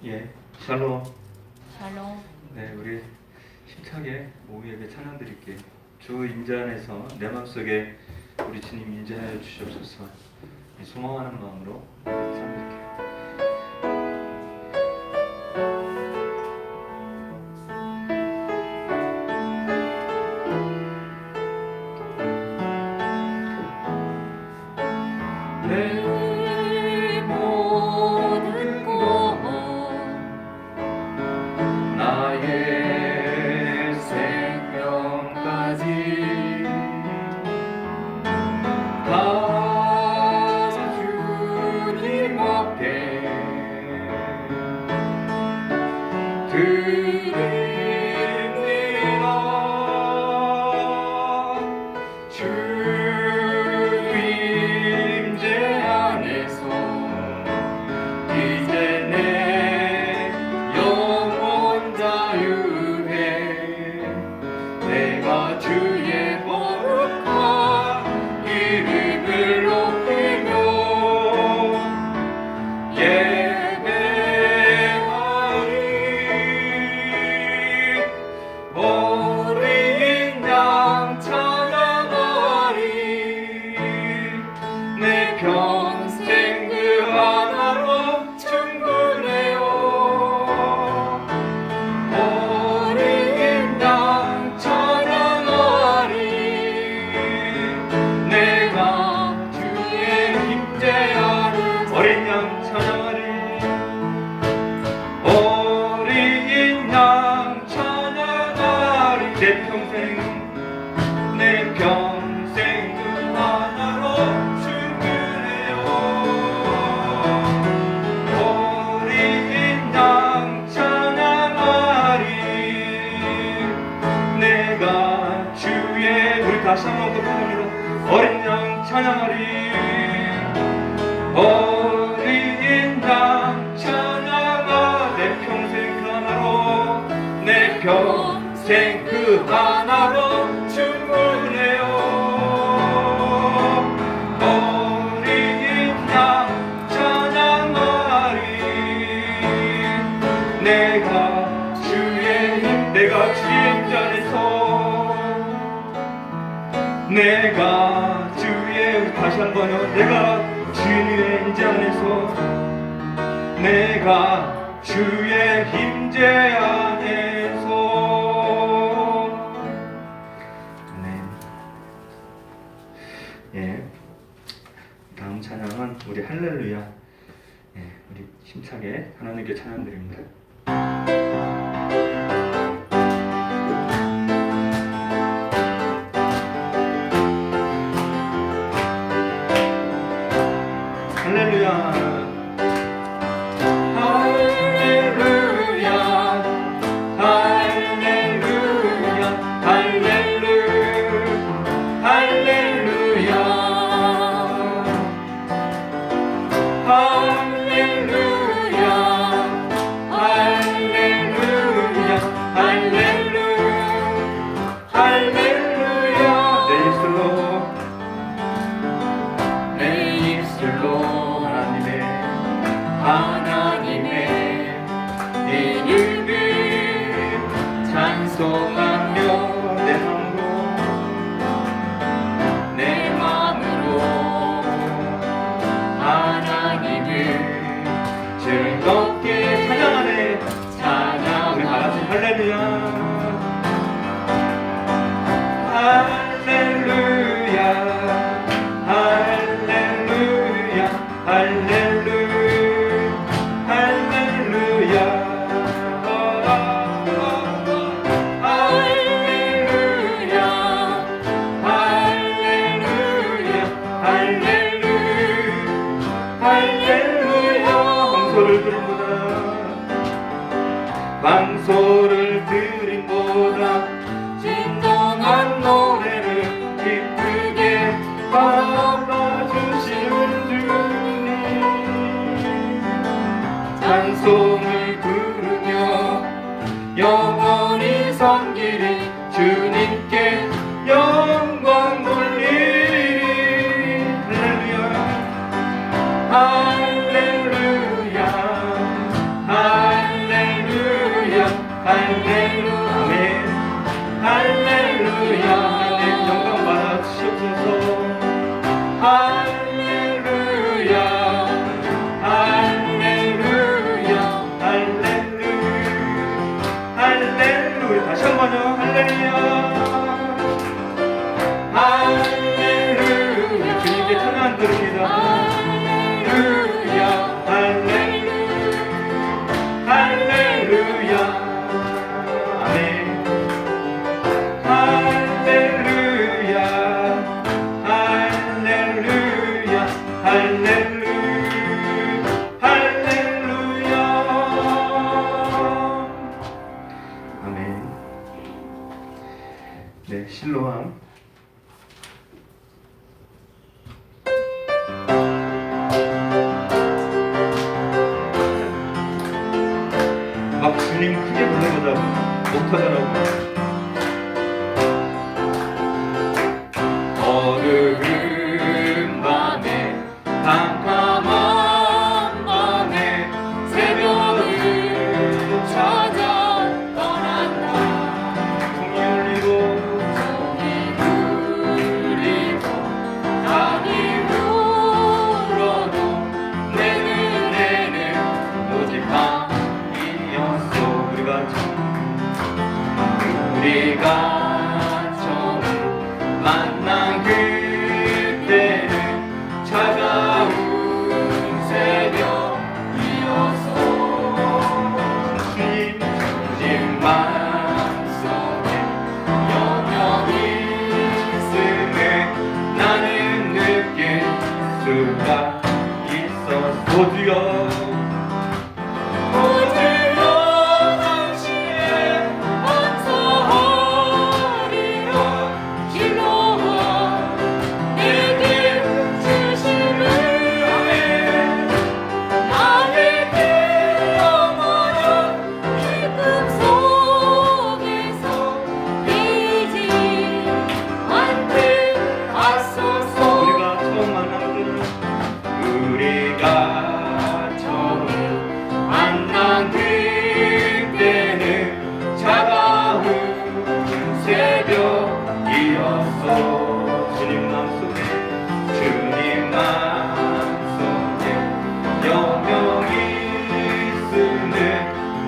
예, 샬롬. 샬롬. 네, 우리 힘차게 모두에게 찬양 드릴게요. 주 임재 안에서 내 마음속에 우리 주님 임재하여 주시옵소서. 소망하는 마음으로 찬양 드릴게요. 내 모든 것 나의 생명까지 다 주님 앞에 드립니다. 주 임재 안에서 이제 내 영혼 자유해. 내가 주의 거룩한 이름을 높이며 예배하리. 어린 양 찬양하리. 내 평생 그 하나로 충분해요. 어린 양 찬양하리. 내가 주의 임재하는 어린 양 찬양하리. 어린 양 찬양하리. 내 평생 그 하나로 충분해요. 어린 양 찬양하리. 내가 주의 우리 다시 한번 고백합니다. 어린 양 찬양하리. 어린 양 찬양하. 내 평생 그 하나로 내 평생 그 하나로 충분해요. 어린 양 찬양하리. 내가 주의 임재 안에서 내가 주의 다시 한번요. 내가 주의 임재 안에서 내가 주의 임재 안에서. 네. 예. 다음 찬양은 우리 할렐루야. 예, 우리 힘차게 하나님께 찬양드립니다. 할렐루야. 할렐루야. 할렐루야. 할렐루야. 할렐루야. 할렐루야. 할렐루야. 할렐루야. 할렐루야. 내 입술로 하나님의 이름을 찬송하며 내 마음으로 하나님을 즐겁게 찬양하네. 찬양. 우리 다같이 할렐루야. 할렐루야. 할렐루야. 할렐루야. 할렐루야. 할렐루야. 할렐루야. 할렐루야. 할렐루야. 방소를 드림보다 진정한 노래 주님 크게 부르보자고 목터져라고. 어두운 밤에 캄캄한 밤에 새벽을 찾아 떠난다. 종이 울리고 종이 울리고 낙이 울어도 내 눈에는 오직 밤이었소. 우리가 처음 만난 그때는 차가운 새벽이었어. 주님 맘속에 영영이 있음을 나는 느낄 수가 있었어. 주여 오주여 당신의 감사하리라. 실로와 내게 주심을 나에게 영원한 기쁨 속에서 깨지 않게 하소서. 우리가 처음 만난 그때는 차가운 새벽이었어. 주님 마음속에 영영이 있음을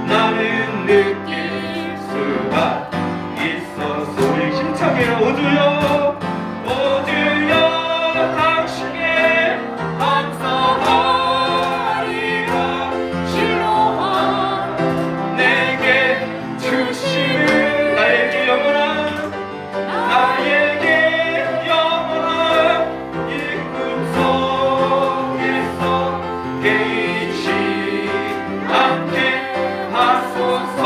나는 느낄 수가 있었어. 우리 힘차게 오주여 당신의 감사하리라. 실로와 내게 주시는 나에게 영원한 기쁨 속에서 깨이지 않게 하소서.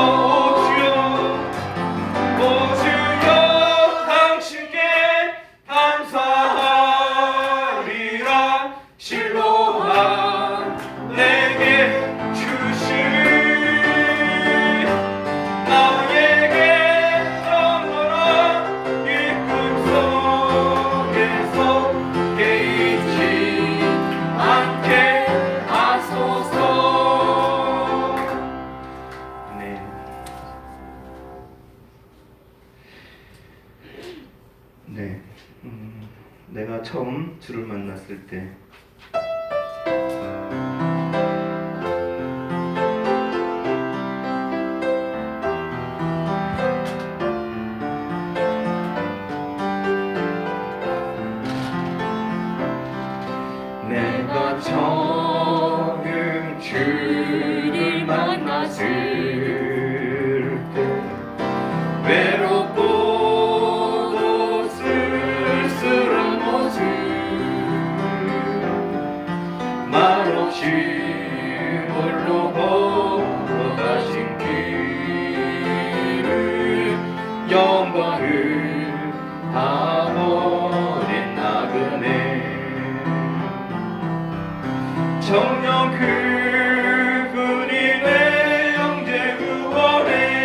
오 주여 당신께 감사하리라. 실로와 내게 주시는 나에게 영원한 기쁨 속에서 깨이지 않게 하소서. 네. 네. 내가 처음 주를 만났을 때 내가 처음 주를 만났을 때 외롭고도 쓸쓸한 모습 말없이 홀로 걸어가신 길을 영광을 다 버린 나그네 정녕 그분이 내 영재 구원했나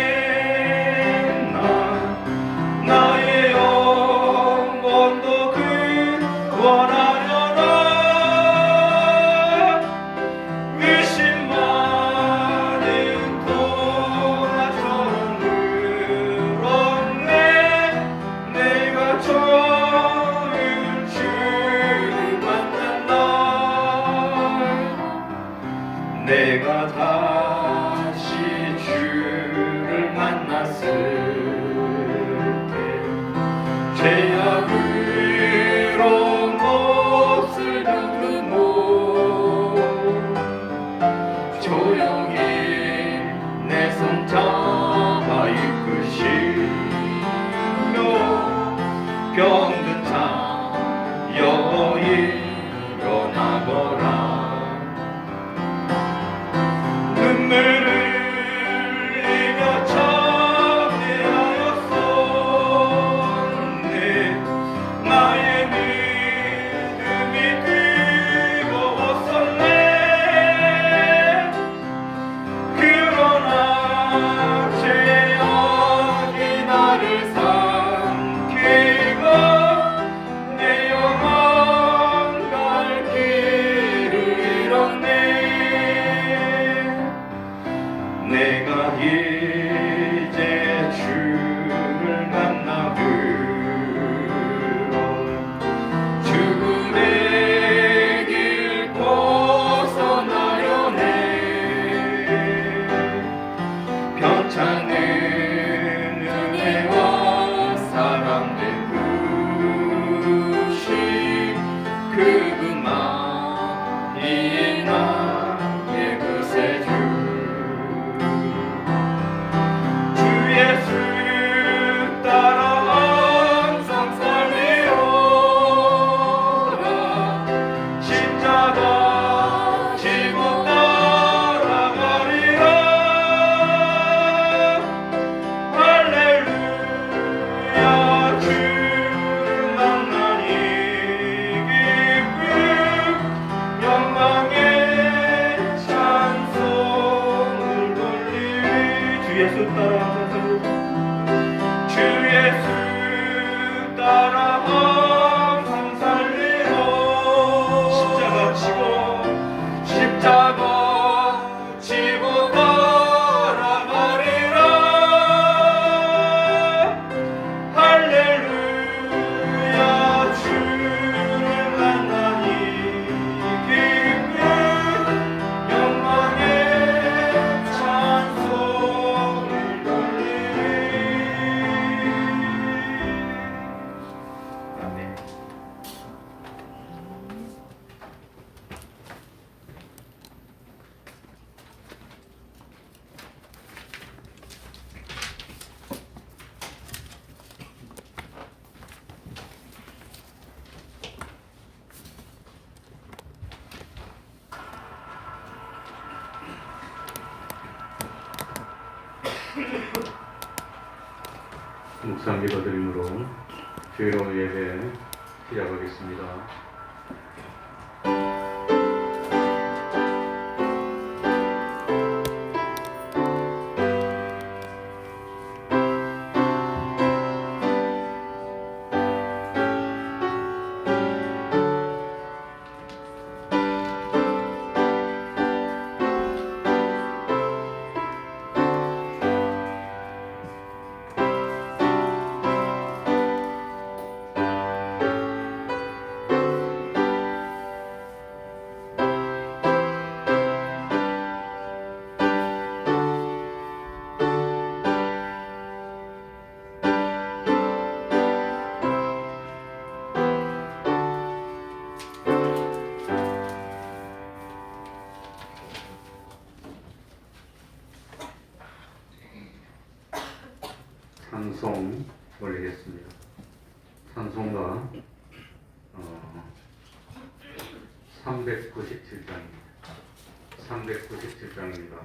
나의 영혼도 구원하려나 의심 많은 동화처럼 늘었네 내가 처음 주를 만난 날 내가 다시 주를 만났을 때 죄악으로 몹쓸 그 몸 조용히 내 손 잡아 이끄시며 병든 자 여인 일어나거라 눈물을 흘리며 참회하였었네 나의 믿음이 뜨거웠었네 그러나 감사 기도드림으로 주일오 예배 시작하겠습니다. 찬송 올리겠습니다. 찬송가 397장입니다. 397장입니다.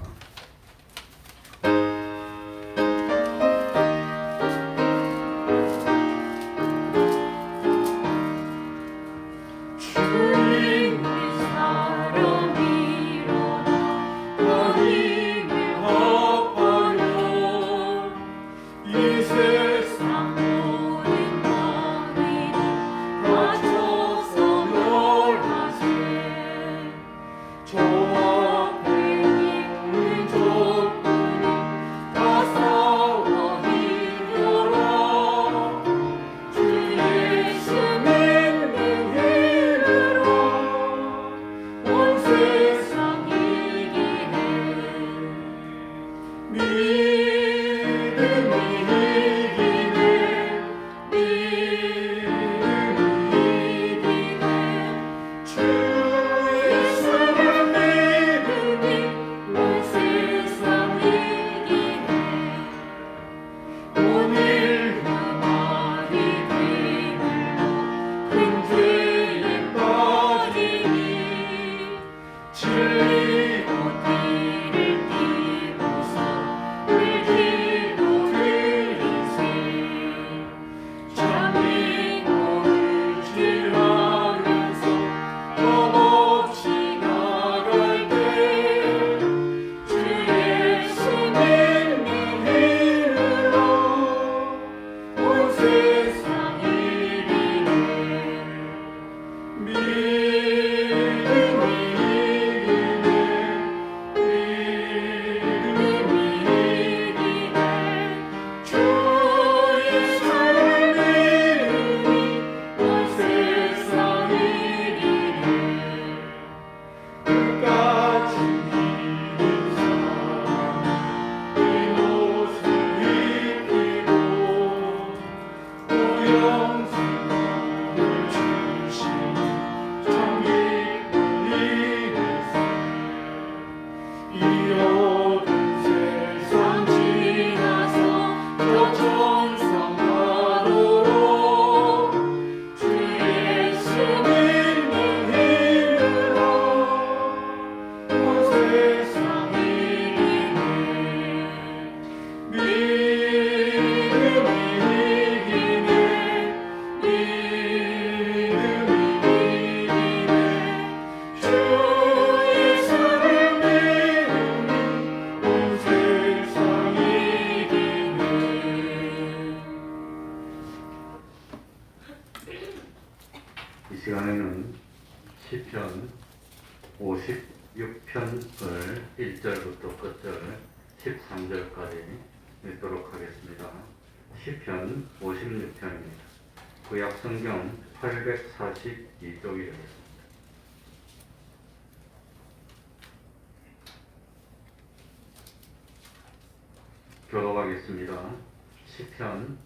이 시간에는 시편 56편을 1절부터 끝절 13절까지 읽도록 하겠습니다. 시편 56편입니다. 구약 성경 842쪽이 되겠습니다. 교독하겠습니다. 시편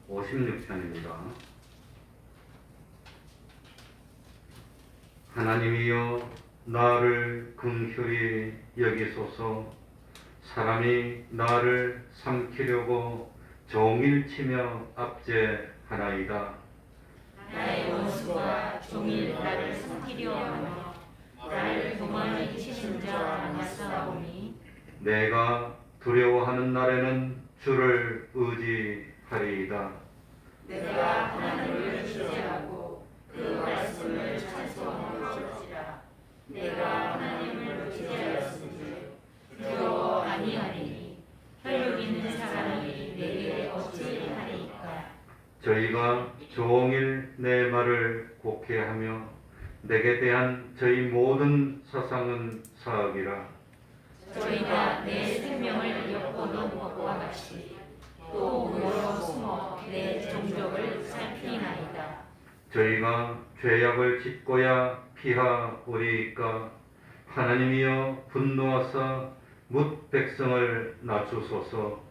56편입니다. 하나님이여 나를 긍휼히 여기소서. 사람이 나를 삼키려고 종일 치며 압제하나이다. 나의 원수가 종일 나를 삼키려 하며 나를 교만히 치는 자 많았사오니 내가 두려워하는 날에는 주를 의지하리이다. 내가 하나님을 기대하고 그 말씀을 찬송하옵시라. 내가 하나님을 기대하였으니 두려워 아니하리니 혈육 있는 사람이 내게 어찌하리까. 저희가 종일 내 말을 곡해하며 내게 대한 저희 모든 사상은 사악이라. 저희가 내 생명을 엿보는 것과 같이 또 모여 숨어 내 종족을 살피나이다. 저희가 죄악을 짓고야 피하오리이까. 하나님이여 분노하사 뭇 백성을 낮추소서.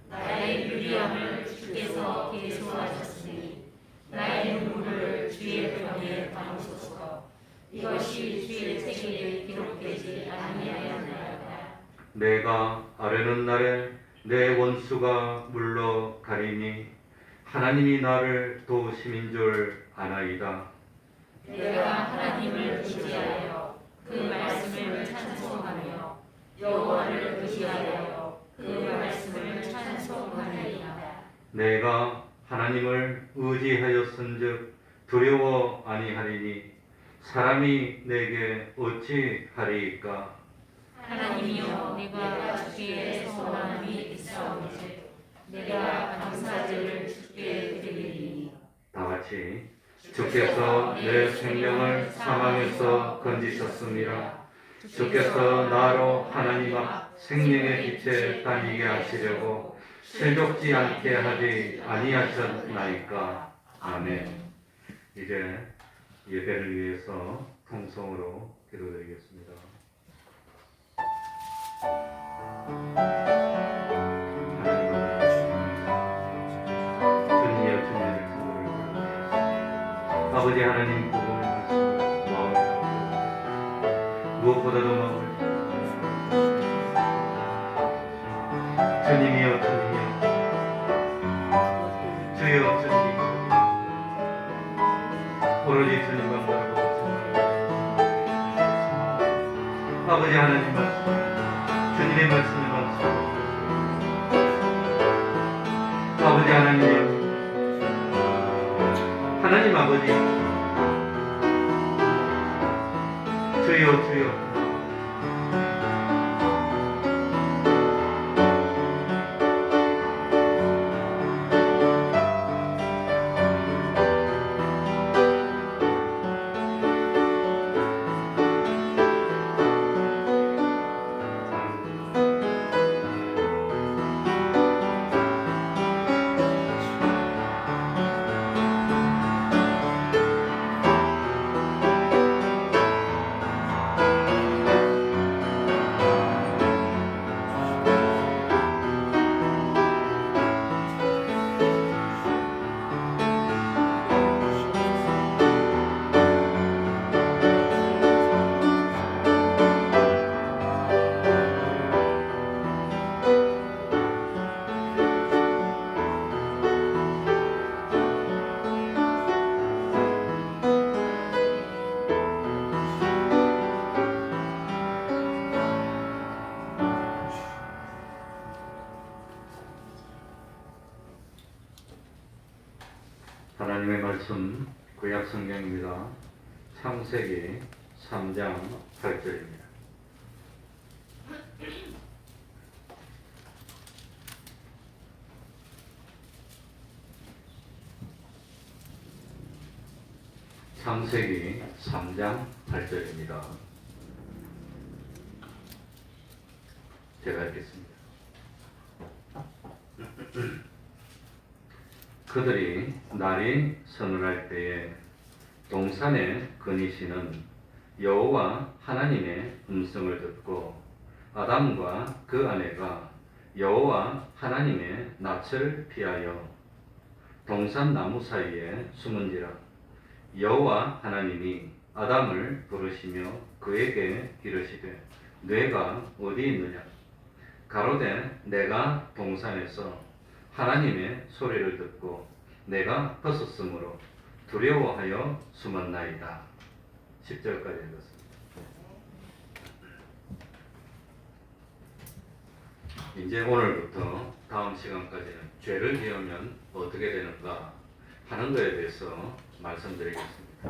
나의 유리함을 주께서 계수하셨으니 나의 눈물을 주의 병에 담으소서. 이것이 주의 책에 기록되지 아니하였나이다. 내가 아뢰는 날에 내 원수가 물러가리니 하나님이 나를 도우심인 줄 아나이다. 내가 하나님을 의지하여 그 말씀을 찬송하며 여호와를 의지하여 그 말씀을 찬송하리이다. 내가 하나님을 의지하였은즉 두려워 아니하리니 사람이 내게 어찌하리이까. 하나님이여, 내가 주께 서원함이 있사오니 내가 감사제를 주께 드리리니. 다 같이 주께서 내 생명을 사망에서 건지셨습니다. 주께서 나로 하나님 앞 생명의 빛에 다니게 하시려고 실족지 않게 하지 아니하셨나이까. 아멘. 이제 예배를 위해서 통성으로 기도드리겠습니다. 하나님 주님이여 주님의 성도를 부르시옵소서. 아버지 하나님 복음의 말씀을 마음에 담고 무엇보다도 마음을 주님이여 주님이여 주여 주님이여 오로지 주님만 바라보고 아버지 하나님 말씀 주님의 말씀을 받으시옵소서. 아버지 하나님 하나님 아버지 주여 주여 하나님의 말씀 구약 성경입니다. 창세기 3장 8절입니다. 창세기 3장 8절입니다. 제가 읽겠습니다. 그들이 날이 서늘할 때에 동산에 거니시는 여호와 하나님의 음성을 듣고 아담과 그 아내가 여호와 하나님의 낯을 피하여 동산 나무 사이에 숨은지라. 여호와 하나님이 아담을 부르시며 그에게 이르시되 뇌가 어디 있느냐. 가로되 내가 동산에서 하나님의 소리를 듣고 내가 벗었으므로 두려워하여 숨었나이다. 10절까지 읽었습니다. 이제 오늘부터 다음 시간까지는 죄를 지으면 어떻게 되는가 하는 것에 대해서 말씀드리겠습니다.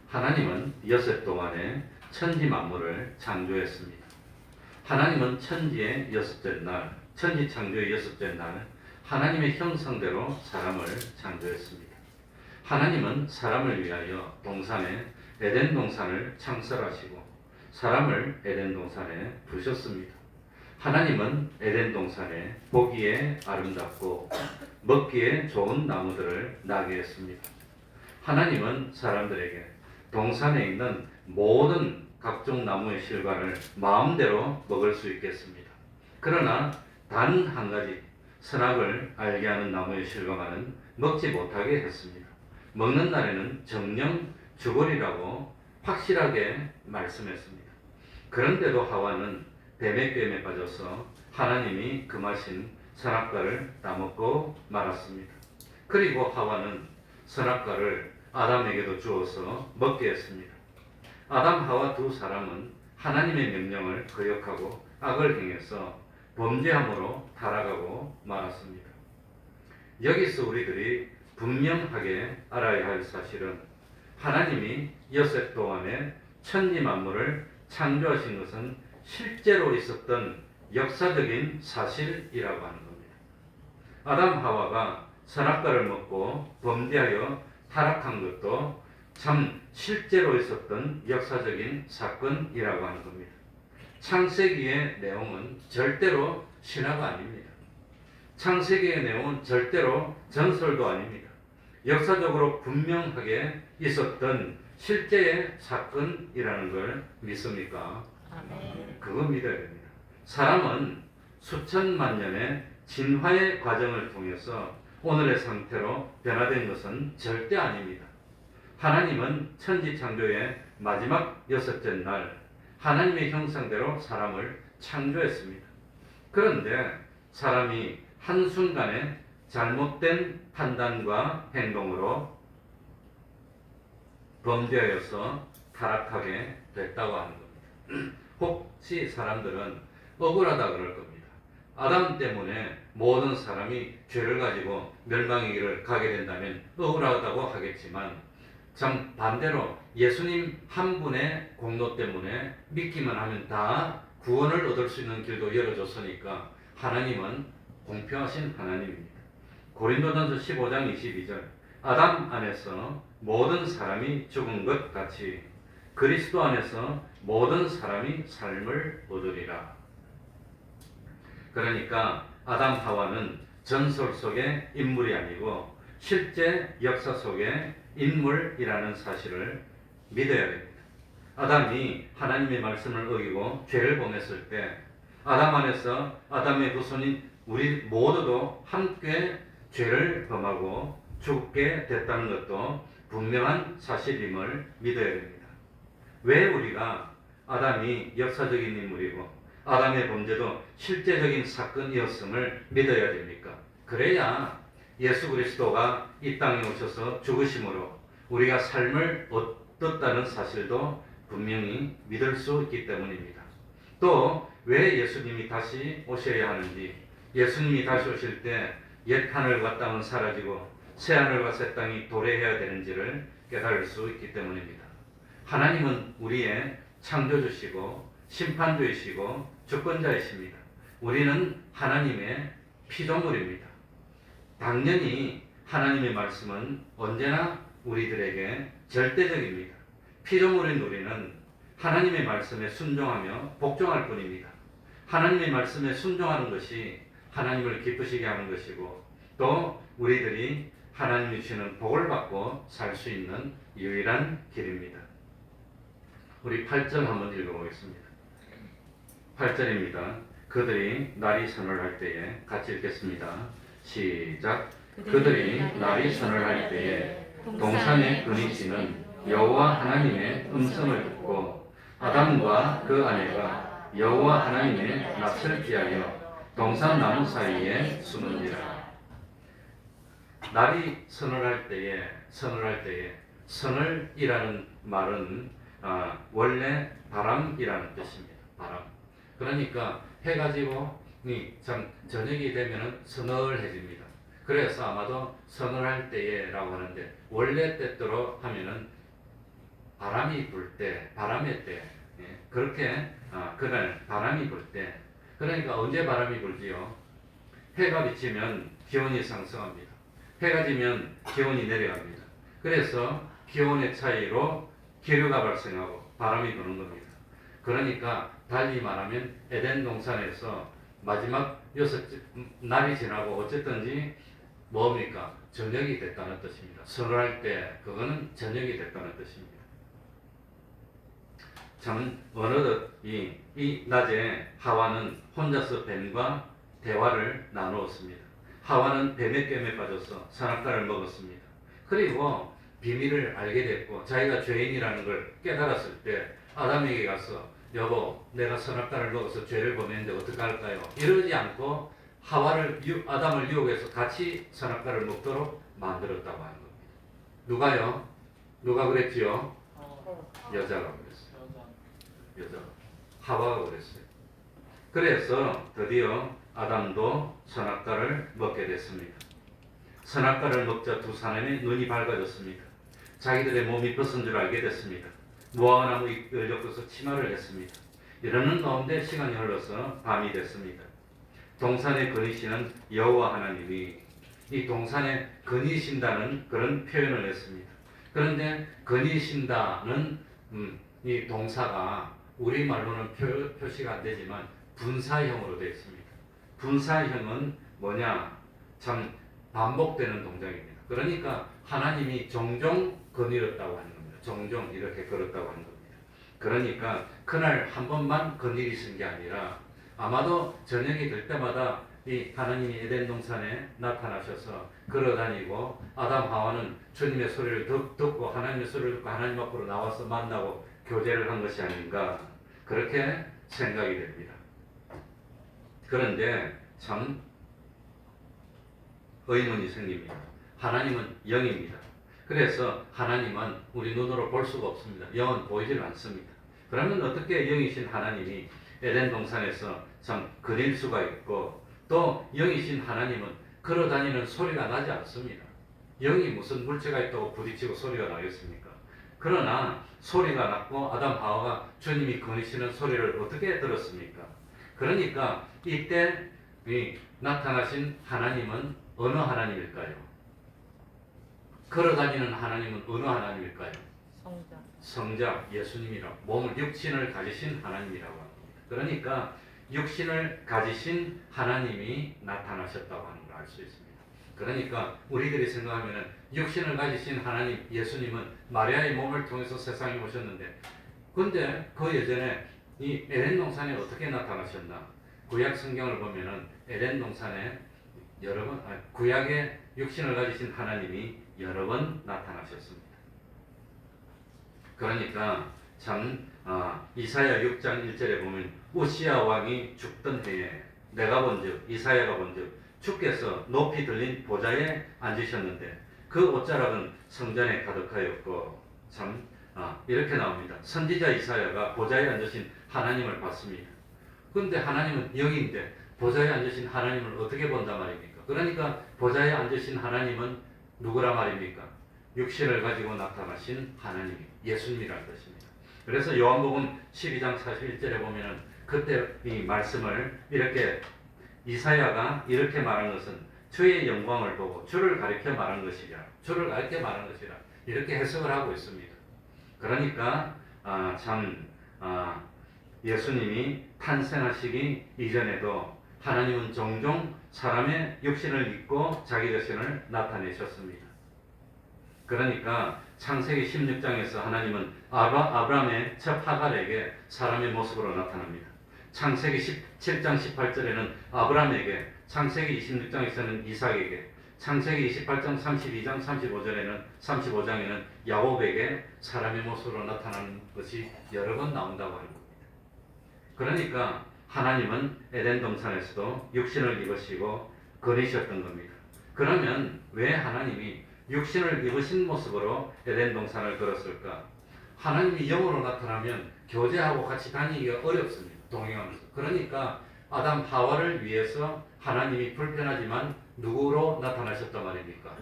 하나님은 여섯 동안에 천지 만물을 창조했습니다. 하나님은 천지의 여섯째 날, 천지 창조의 여섯째 날 하나님의 형상대로 사람을 창조했습니다. 하나님은 사람을 위하여 동산에 에덴 동산을 창설하시고 사람을 에덴 동산에 두셨습니다. 하나님은 에덴 동산에 보기에 아름답고 먹기에 좋은 나무들을 나게 했습니다. 하나님은 사람들에게 동산에 있는 모든 각종 나무의 실과를 마음대로 먹을 수 있겠습니다. 그러나 단 한 가지 선악을 알게 하는 나무의 실과만은 먹지 못하게 했습니다. 먹는 날에는 정령 죽으리라고 확실하게 말씀했습니다. 그런데도 하와는 뱀의 꾀임에 빠져서 하나님이 금하신 선악과를 따먹고 말았습니다. 그리고 하와는 선악과를 아담에게도 주어서 먹게 했습니다. 아담, 하와 두 사람은 하나님의 명령을 거역하고 악을 행해서 범죄함으로 타락하고 말았습니다. 여기서 우리들이 분명하게 알아야 할 사실은 하나님이 여섯 동안에 천지 만물을 창조하신 것은 실제로 있었던 역사적인 사실이라고 하는 겁니다. 아담, 하와가 선악과를 먹고 범죄하여 타락한 것도 참 실제로 있었던 역사적인 사건이라고 하는 겁니다. 창세기의 내용은 절대로 신화가 아닙니다. 창세기의 내용은 절대로 전설도 아닙니다. 역사적으로 분명하게 있었던 실제의 사건이라는 걸 믿습니까? 그거 믿어야 됩니다. 사람은 수천만 년의 진화의 과정을 통해서 오늘의 상태로 변화된 것은 절대 아닙니다. 하나님은 천지 창조의 마지막 여섯째 날 하나님의 형상대로 사람을 창조했습니다. 그런데 사람이 한순간에 잘못된 판단과 행동으로 범죄하여서 타락하게 됐다고 하는 겁니다. 혹시 사람들은 억울하다 그럴 겁니다. 아담 때문에 모든 사람이 죄를 가지고 멸망의 길을 가게 된다면 억울하다고 하겠지만 참 반대로 예수님 한 분의 공로 때문에 믿기만 하면 다 구원을 얻을 수 있는 길도 열어줬으니까 하나님은 공평하신 하나님입니다. 고린도전서 15장 22절 아담 안에서 모든 사람이 죽은 것 같이 그리스도 안에서 모든 사람이 삶을 얻으리라. 그러니까 아담 하와는 전설 속의 인물이 아니고 실제 역사 속의 인물이라는 사실을 믿어야 됩니다. 아담이 하나님의 말씀을 어기고 죄를 범했을 때 아담 안에서 아담의 후손인 우리 모두도 함께 죄를 범하고 죽게 됐다는 것도 분명한 사실임을 믿어야 됩니다. 왜 우리가 아담이 역사적인 인물이고 아담의 범죄도 실제적인 사건이었음을 믿어야 됩니까? 그래야 예수 그리스도가 이 땅에 오셔서 죽으심으로 우리가 삶을 얻었다는 사실도 분명히 믿을 수 있기 때문입니다. 또 왜 예수님이 다시 오셔야 하는지, 예수님이 다시 오실 때 옛 하늘과 땅은 사라지고 새 하늘과 새 땅이 도래해야 되는지를 깨달을 수 있기 때문입니다. 하나님은 우리의 창조주시고 심판주이시고 주권자이십니다. 우리는 하나님의 피조물입니다. 당연히 하나님의 말씀은 언제나 우리들에게 절대적입니다. 피조물인 우리는 하나님의 말씀에 순종하며 복종할 뿐입니다. 하나님의 말씀에 순종하는 것이 하나님을 기쁘시게 하는 것이고 또 우리들이 하나님이 주시는 복을 받고 살 수 있는 유일한 길입니다. 우리 8절 한번 읽어보겠습니다. 8절입니다. 그들이 날이 선을 할 때에 같이 읽겠습니다. 시작. 그들이 날이 선을 할 때에 동산에 그니시는 여호와 하나님의 음성을 듣고 아담과 그 아내가 여호와 하나님의 낯을 피하여 동산 나무 사이에 숨은지라. 날이 선을 할 때에 선을이라는 말은 원래 바람이라는 뜻입니다. 바람. 그러니까 해가 지고 저녁이 되면 서늘해집니다. 그래서 아마도 서늘할 때에라고 하는데 원래 때때로 하면은 바람이 불 때, 바람의 때, 예, 그렇게 그날 바람이 불 때, 그러니까 언제 바람이 불지요? 해가 비치면 기온이 상승합니다. 해가 지면 기온이 내려갑니다. 그래서 기온의 차이로 기류가 발생하고 바람이 부는 겁니다. 그러니까 달리 말하면 에덴 동산에서 마지막 날이 지나고 어쨌든지 뭡니까? 저녁이 됐다는 뜻입니다. 서늘할 때 그거는 저녁이 됐다는 뜻입니다. 참 어느덧 이 낮에 하와는 혼자서 뱀과 대화를 나누었습니다. 하와는 뱀의 꿰매 빠져서 선악과를 먹었습니다. 그리고 비밀을 알게 됐고 자기가 죄인이라는 걸 깨달았을 때 아담에게 가서 여보 내가 선악과를 먹어서 죄를 범했는데 어떡할까요? 이러지 않고 아담을 유혹해서 같이 선악과를 먹도록 만들었다고 하는 겁니다. 누가요? 누가 그랬지요? 여자가 그랬어요. 여자가. 하와가 그랬어요. 그래서 드디어 아담도 선악과를 먹게 됐습니다. 선악과를 먹자 두 사람의 눈이 밝아졌습니다. 자기들의 몸이 벗은 줄 알게 됐습니다. 무화과나무 잎을 엮어서 치마를 했습니다. 이러는 가운데 시간이 흘러서 밤이 됐습니다. 동산에 거니시는 여호와 하나님이 이 동산에 거니신다는 그런 표현을 했습니다. 그런데 거니신다는 이 동사가 우리말로는 표시가 안 되지만 분사형으로 되어 있습니다. 분사형은 뭐냐? 참 반복되는 동작입니다. 그러니까 하나님이 종종 거닐었다고 하는 겁니다. 종종 이렇게 걸었다고 하는 겁니다. 그러니까 그날 한 번만 거닐으신 게 아니라 아마도 저녁이 될 때마다 이 하나님이 에덴 동산에 나타나셔서 걸어다니고 아담 하와는 주님의 소리를 듣고 하나님의 소리를 듣고 하나님 앞으로 나와서 만나고 교제를 한 것이 아닌가 그렇게 생각이 됩니다. 그런데 참 의문이 생깁니다. 하나님은 영입니다. 그래서 하나님은 우리 눈으로 볼 수가 없습니다. 영은 보이질 않습니다. 그러면 어떻게 영이신 하나님이 에덴 동산에서 참 그릴 수가 있고 또 영이신 하나님은 걸어다니는 소리가 나지 않습니다. 영이 무슨 물체가 있다고 부딪히고 소리가 나겠습니까? 그러나 소리가 났고 아담 하와가 주님이 거니시는 소리를 어떻게 들었습니까? 그러니까 이때 나타나신 하나님은 어느 하나님일까요? 걸어다니는 하나님은 어느 하나님일까요? 성자 예수님이라고 몸을 육신을 가지신 하나님이라고 합니다. 그러니까 육신을 가지신 하나님이 나타나셨다고 하는 걸 알 수 있습니다. 그러니까 우리들이 생각하면 육신을 가지신 하나님 예수님은 마리아의 몸을 통해서 세상에 오셨는데 근데 그 예전에 이 에덴 동산에 어떻게 나타나셨나? 구약 성경을 보면은 에덴 동산에 여러 번 구약의 육신을 가지신 하나님이 여러 번 나타나셨습니다. 그러니까 참 이사야 6장 1절에 보면 우시야 왕이 죽던 해에 내가 본즉 이사야가 본즉 주께서 높이 들린 보좌에 앉으셨는데 그 옷자락은 성전에 가득하였고 참 이렇게 나옵니다. 선지자 이사야가 보좌에 앉으신 하나님을 봤습니다. 그런데 하나님은 영인데 보좌에 앉으신 하나님을 어떻게 본단 말입니까? 그러니까 보좌에 앉으신 하나님은 누구라 말입니까? 육신을 가지고 나타나신 하나님, 예수님이라는 뜻입니다. 그래서 요한복음 12장 41절에 보면은 그때 이 말씀을 이렇게 이사야가 이렇게 말한 것은 주의 영광을 보고 주를 가리켜 말한 것이라, 주를 가리켜 말한 것이라 이렇게 해석을 하고 있습니다. 그러니까 예수님이 탄생하시기 이전에도 하나님은 종종 사람의 육신을 입고 자기 자신을 나타내셨습니다. 그러니까 창세기 16장에서 하나님은 아브라함의 첫 하갈에게 사람의 모습으로 나타납니다. 창세기 17장 18절에는 아브라함에게, 창세기 26장에서는 이삭에게, 창세기 28장 32장 35장에는 야곱에게 사람의 모습으로 나타나는 것이 여러 번 나온다고 하는 겁니다. 그러니까 하나님은 에덴 동산에서도 육신을 입으시고 거니셨던 겁니다. 그러면 왜 하나님이 육신을 입으신 모습으로 에덴 동산을 걸었을까? 하나님이 영으로 나타나면 교제하고 같이 다니기가 어렵습니다. 동행하면서. 그러니까 아담 하와를 위해서 하나님이 불편하지만 누구로 나타나셨단 말입니까?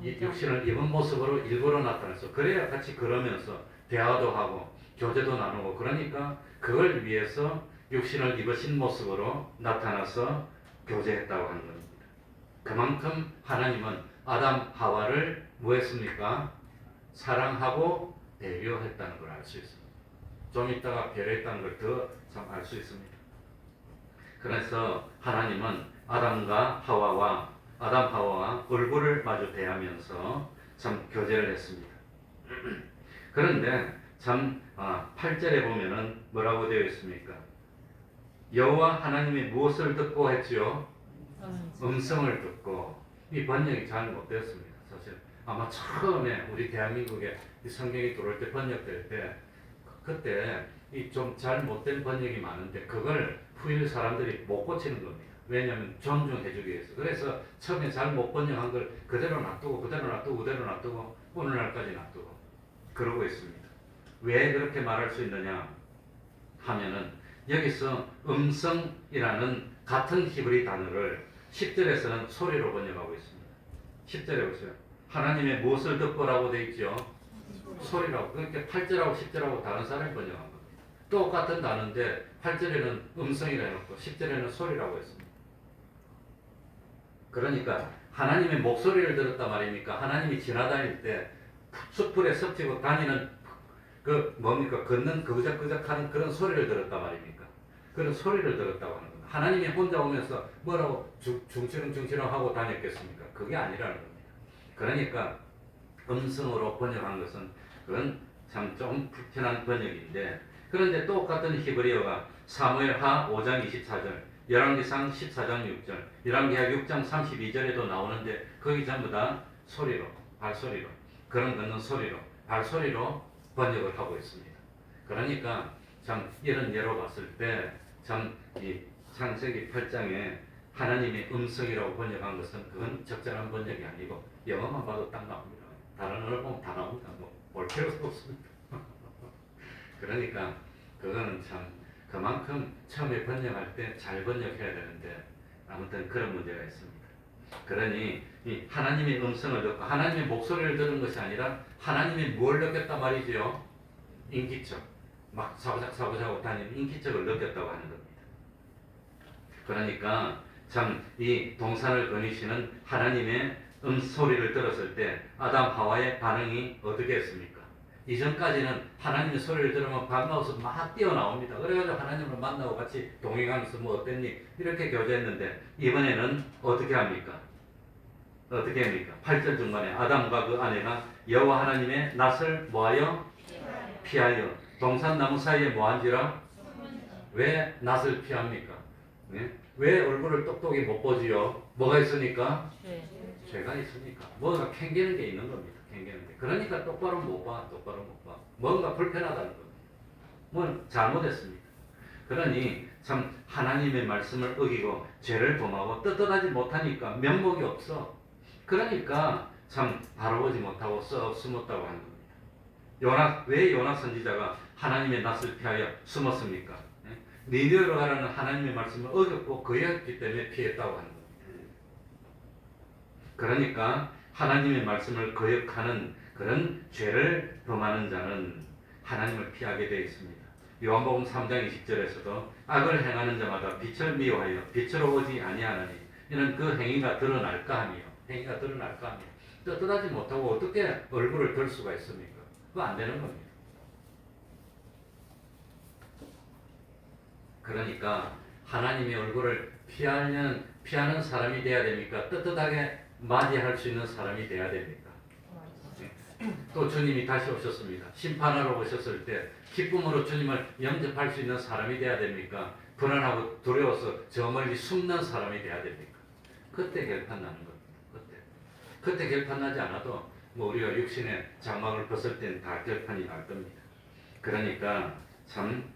이 육신을 입은 모습으로 일부러 나타났어. 그래야 같이 걸으면서 대화도 하고 교제도 나누고 그러니까 그걸 위해서 육신을 입으신 모습으로 나타나서 교제했다고 하는 겁니다. 그만큼 하나님은 아담 하와를 뭐 했습니까? 사랑하고 배려했다는 걸 알 수 있습니다. 좀 이따가 배려했다는 걸 더 참 알 수 있습니다. 그래서 하나님은 아담 하와와 얼굴을 마주 대하면서 참 교제를 했습니다. 그런데 참 8절에 보면은 뭐라고 되어 있습니까? 여호와 하나님이 무엇을 듣고 했지요? 음성을 듣고. 이 번역이 잘 못되었습니다. 사실 아마 처음에 우리 대한민국에 이 성경이 들어올 때 번역될 때 그때 이 좀 잘 못된 번역이 많은데 그걸 후일 사람들이 못 고치는 겁니다. 왜냐하면 존중해주기 위해서. 그래서 처음에 잘 못 번역한 걸 그대로 놔두고 오늘날까지 놔두고 그러고 있습니다. 왜 그렇게 말할 수 있느냐 하면은 여기서 음성이라는 같은 히브리 단어를 10절에서는 소리로 번역하고 있습니다. 10절에 보세요. 하나님의 무엇을 듣고라고 되어 있죠? 소리라고. 그러니까 8절하고 10절하고 다른 사람이 번역한 겁니다. 똑같은 단어인데 8절에는 음성이라 해놓고 10절에는 소리라고 했습니다. 그러니까 하나님의 목소리를 들었단 말입니까? 하나님이 지나다닐 때 숯불에 섭지고 다니는 그 뭡니까? 걷는 그적그적 하는 그런 소리를 들었단 말입니까? 그런 소리를 들었다고 하는 겁니다. 하나님이 혼자 오면서 뭐라고 중치렁 하고 다녔겠습니까? 그게 아니라는 겁니다. 그러니까 음성으로 번역한 것은 그건 참 좀 불편한 번역인데 그런데 똑같은 히브리어가 사무엘하 5장 24절, 열왕기상 14장 6절, 열왕기하 6장 32절에도 나오는데 거기 전부 다 소리로, 발소리로, 그런 걷는 소리로, 발소리로 번역을 하고 있습니다. 그러니까 참 이런 예로 봤을 때 참 이 창세기 8장에 하나님의 음성이라고 번역한 것은 그건 적절한 번역이 아니고 영어만 봐도 딱 나옵니다. 다른 언어 보면 다 나옵니다. 볼 필요도 없습니다. 그러니까 그거는 참 그만큼 처음에 번역할 때 잘 번역해야 되는데 아무튼 그런 문제가 있습니다. 그러니 이 하나님의 음성을 듣고 하나님의 목소리를 들은 것이 아니라 하나님이 뭘 느꼈단 말이지요? 인기척. 막 사고자고 다니는 인기척을 느꼈다고 하는 겁니다. 그러니까 참 이 동산을 거니시는 하나님의 소리를 들었을 때 아담 하와의 반응이 어떻게 했습니까? 이전까지는 하나님의 소리를 들으면 반가워서 막 뛰어나옵니다. 그래가지고 하나님을 만나고 같이 동행하면서 뭐 어땠니? 이렇게 교제했는데 이번에는 어떻게 합니까? 어떻게 합니까? 8절 중반에 아담과 그 아내가 여호와 하나님의 낯을 뭐하여? 피하여 동산나무 사이에 뭐한지라? 왜 낯을 피합니까? 네? 왜 얼굴을 똑똑히 못 보지요? 뭐가 있으니까? 죄가 있으니까. 뭔가 캥기는 게 있는 겁니다. 캥기는 게. 그러니까 똑바로 못 봐. 뭔가 불편하다는 겁니다. 뭐 잘못했습니다. 그러니 참 하나님의 말씀을 어기고 죄를 범하고 떳떳하지 못하니까 면목이 없어. 그러니까 참 바라보지 못하고 썩 숨었다고 하는 겁니다. 왜 요나 선지자가 하나님의 낯을 피하여 숨었습니까? 니느웨로 가라는 하나님의 말씀을 어겼고 거역했기 때문에 피했다고 하는 겁니다. 그러니까 하나님의 말씀을 거역하는 그런 죄를 범하는 자는 하나님을 피하게 되어 있습니다. 요한복음 3장 20절에서도 악을 행하는 자마다 빛을 미워하여 빛으로 오지 아니하나니 이는 그 행위가 드러날까 하며 떳떳하지 못하고 어떻게 얼굴을 들 수가 있습니까? 그거 안 되는 겁니다. 그러니까 하나님의 얼굴을 피하는 사람이 돼야 됩니까? 떳떳하게 맞이할 수 있는 사람이 돼야 됩니까? 또 주님이 다시 오셨습니다. 심판하러 오셨을 때 기쁨으로 주님을 영접할 수 있는 사람이 돼야 됩니까? 불안하고 두려워서 저 멀리 숨는 사람이 돼야 됩니까? 그때 결판 나는 겁니다. 그때 결판 나지 않아도 뭐 우리가 육신의 장막을 벗을 때는 다 결판이 날 겁니다. 그러니까 참